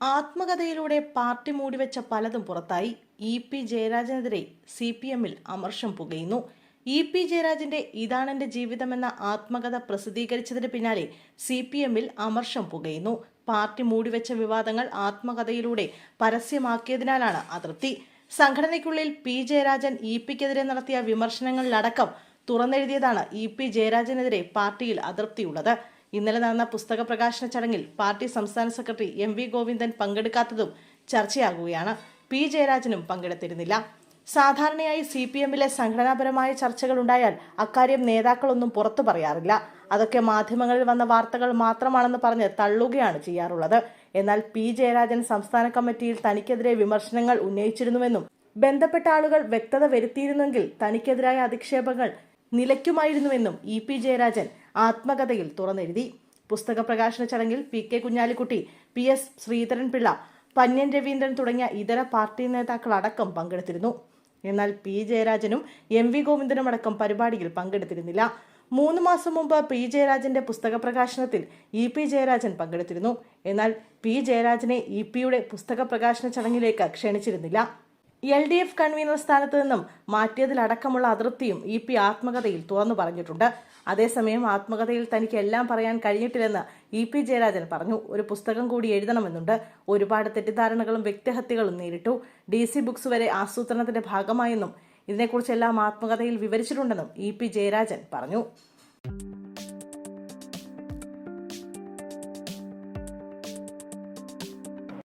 ആത്മകഥയിലൂടെ party മൂടിവെച്ച പലതും പുറത്തായി. EP. ജയരാജനെതിരെ CPM-ൽ അമർഷം പുകയുന്നു. ഇ.പി. ജയരാജന്റെ ഇതാണെന്റെ ജീവിതമെന്ന ആത്മകഥ പ്രസിദ്ധീകരിച്ചതിന് പിന്നാലെ CPM-ൽ അമർഷം പുകയുന്നു. പാർട്ടി മൂടിവെച്ച വിവാദങ്ങൾ ആത്മകഥയിലൂടെ പരസ്യമാക്കിയതിനാലാണ് അതൃപ്തി. സംഘടനയ്ക്കുള്ളിൽ പി ജയരാജൻ ഇ.പി.ക്കെതിരെ നടത്തിയ വിമർശനങ്ങളിലടക്കം തുറന്നെഴുതിയതാണ് ഇ.പി. ജയരാജനെതിരെ പാർട്ടിയിൽ അതൃപ്തിയുള്ളത്. ഇന്നലെ നടന്ന പുസ്തക പ്രകാശന ചടങ്ങിൽ പാർട്ടി സംസ്ഥാന സെക്രട്ടറി MV ഗോവിന്ദൻ പങ്കെടുക്കാത്തതും ചർച്ചയാകുകയാണ്. പി ജയരാജനും പങ്കെടുത്തിരുന്നില്ല. സാധാരണയായി CPM-ലെ സംഘടനാപരമായ ചർച്ചകൾ ഉണ്ടായാൽ അക്കാര്യം നേതാക്കളൊന്നും പുറത്തു പറയാറില്ല. അതൊക്കെ മാധ്യമങ്ങളിൽ വന്ന വാർത്തകൾ മാത്രമാണെന്ന് പറഞ്ഞ് തള്ളുകയാണ് ചെയ്യാറുള്ളത്. എന്നാൽ പി ജയരാജൻ സംസ്ഥാന കമ്മിറ്റിയിൽ തനിക്കെതിരെ വിമർശനങ്ങൾ ഉന്നയിച്ചിരുന്നുവെന്നും ബന്ധപ്പെട്ട ആളുകൾ വ്യക്തത വരുത്തിയിരുന്നെങ്കിൽ തനിക്കെതിരായ അധിക്ഷേപങ്ങൾ നിലയ്ക്കുമായിരുന്നുവെന്നും ഇ.പി. ജയരാജൻ ആത്മകഥയിൽ തുറന്നെഴുതി. പുസ്തക പ്രകാശന ചടങ്ങിൽ PK കുഞ്ഞാലിക്കുട്ടി, PS ശ്രീധരൻപിള്ള, പന്ന്യൻ രവീന്ദ്രൻ തുടങ്ങിയ ഇതര പാർട്ടി നേതാക്കളടക്കം പങ്കെടുത്തിരുന്നു. എന്നാൽ പി ജയരാജനും MV ഗോവിന്ദനും അടക്കം പരിപാടിയിൽ പങ്കെടുത്തിരുന്നില്ല. 3 മാസം മുമ്പ് പി ജയരാജന്റെ പുസ്തക പ്രകാശനത്തിൽ ഇ.പി. ജയരാജൻ പങ്കെടുത്തിരുന്നു. എന്നാൽ പി ജയരാജനെ ഇ.പി.യുടെ പുസ്തക പ്രകാശന ചടങ്ങിലേക്ക് ക്ഷണിച്ചിരുന്നില്ല. LDF കൺവീനർ സ്ഥാനത്ത് നിന്നും മാറ്റിയതിലടക്കമുള്ള അതൃപ്തിയും ഇ.പി. ആത്മകഥയിൽ തുറന്നു പറഞ്ഞിട്ടുണ്ട്. അതേസമയം ആത്മകഥയിൽ തനിക്ക് എല്ലാം പറയാൻ കഴിഞ്ഞിട്ടില്ലെന്ന് ഇ.പി. ജയരാജൻ പറഞ്ഞു. ഒരു പുസ്തകം കൂടി എഴുതണമെന്നുണ്ട്. ഒരുപാട് തെറ്റിദ്ധാരണകളും വ്യക്തിഹത്യകളും നേരിട്ടു. DC ബുക്സ് വരെ ആസൂത്രണത്തിന്റെ ഭാഗമായെന്നും ഇതിനെക്കുറിച്ചെല്ലാം ആത്മകഥയിൽ വിവരിച്ചിട്ടുണ്ടെന്നും ഇ.പി. ജയരാജൻ പറഞ്ഞു.